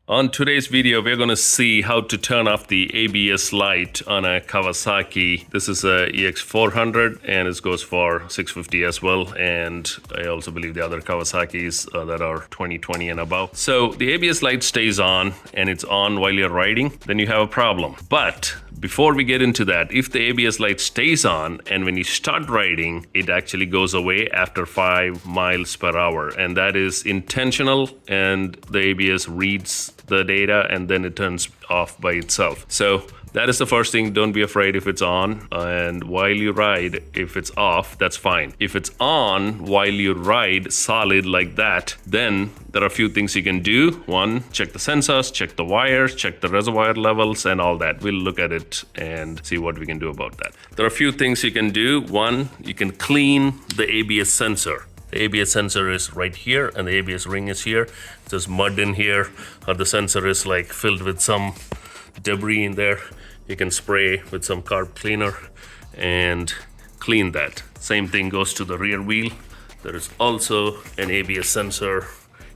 On today's video, we're going to see how to turn off the ABS light on a Kawasaki. This is a EX400 and it goes for 650 as well. And I also believe the other Kawasaki's that are 2020 and above. So the ABS light stays on and it's on while you're riding, then you have a problem. But before we get into that, if the ABS light stays on and when you start riding, it actually goes away after 5 miles per hour. And that is intentional, and the ABS reads the data and then it turns off by itself. So that is the first thing. Don't be afraid if it's on, and while you ride, if it's off, that's fine. If it's on while you ride solid like that, then there are a few things you can do. One, check the sensors, check the wires, check the reservoir levels and all that. We'll look at it and see what we can do about that. There are a few things you can do. One, you can clean the ABS sensor. The ABS sensor is right here and the ABS ring is here. There's mud in here, or the sensor is like filled with some debris in there. You can spray with some carb cleaner and clean that. Same thing goes to the rear wheel. There is also an ABS sensor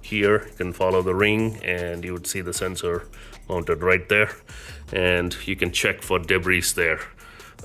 here. You can follow the ring and you would see the sensor mounted right there, and you can check for debris there.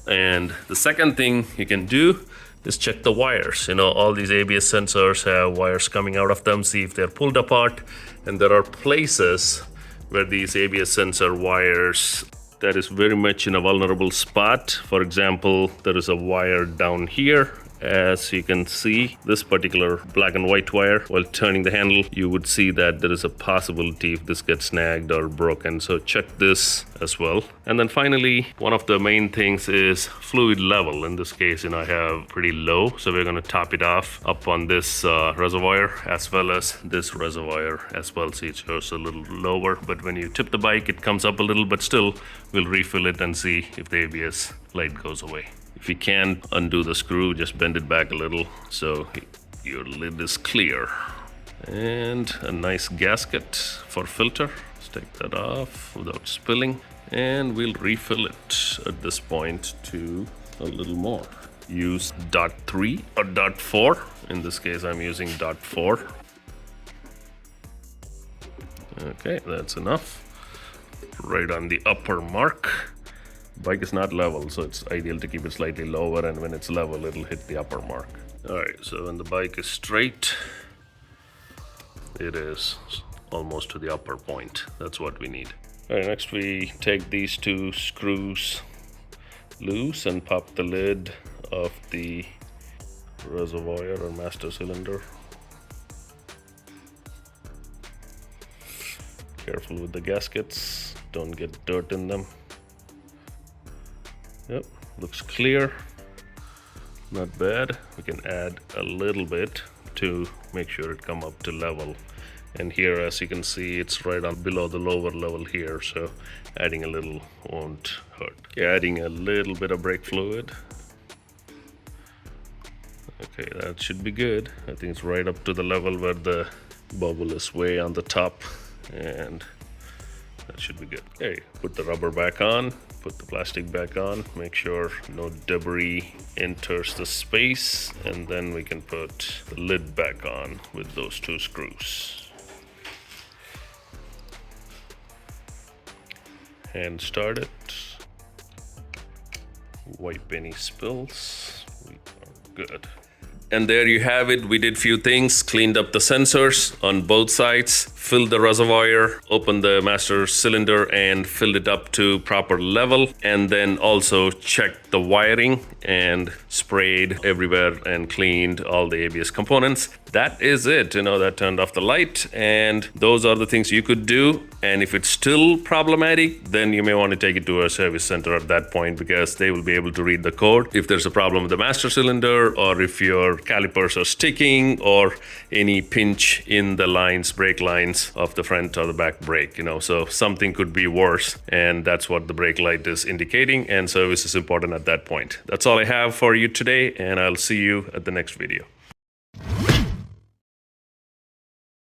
And the second thing you can do is check the wires. You know, all these ABS sensors have wires coming out of them. See if they're pulled apart. And there are places where these ABS sensor wires, that is very much in a vulnerable spot. For example, there is a wire down here. As you can see, this particular black and white wire, while turning the handle, you would see that there is a possibility if this gets snagged or broken. So check this as well. And then finally, one of the main things is fluid level. In this case, I have pretty low. So we're going to top it off up on this reservoir as well as this reservoir as well. See, it shows a little lower, but when you tip the bike, it comes up a little, but still we'll refill it and see if the ABS light goes away. If you can undo the screw, just bend it back a little so your lid is clear. And a nice gasket for filter. Let's take that off without spilling. And we'll refill it at this point to a little more. Use .3 or .4. In this case, I'm using .4. Okay, that's enough. Right on the upper mark. Bike is not level, so it's ideal to keep it slightly lower, and when it's level, it'll hit the upper mark. All right, so when the bike is straight, it is almost to the upper point. That's what we need. All right, next we take these two screws loose and pop the lid of the reservoir or master cylinder. Careful with the gaskets, don't get dirt in them. Yep, looks clear, not bad. We can add a little bit to make sure it come up to level. And here, as you can see, it's right on below the lower level here, so adding a little won't hurt. Adding a little bit of brake fluid. Okay, that should be good. I think it's right up to the level where the bubble is way on the top, and that should be good. Okay, put the rubber back on, put the plastic back on, make sure no debris enters the space, and then we can put the lid back on with those two screws. Hand start it. Wipe any spills. We are good. And there you have it. We did few things, cleaned up the sensors on both sides, filled the reservoir, opened the master cylinder and filled it up to proper level, and then also checked the wiring and sprayed everywhere and cleaned all the ABS components. That is it. That turned off the light, and those are the things you could do. And if it's still problematic, then you may want to take it to a service center at that point, because they will be able to read the code if there's a problem with the master cylinder, or if your calipers are sticking, or any pinch in the lines, brake lines of the front or the back brake. So something could be worse, and that's what the brake light is indicating, and service is important at that point. That's all I have for you today, and I'll see you at the next video.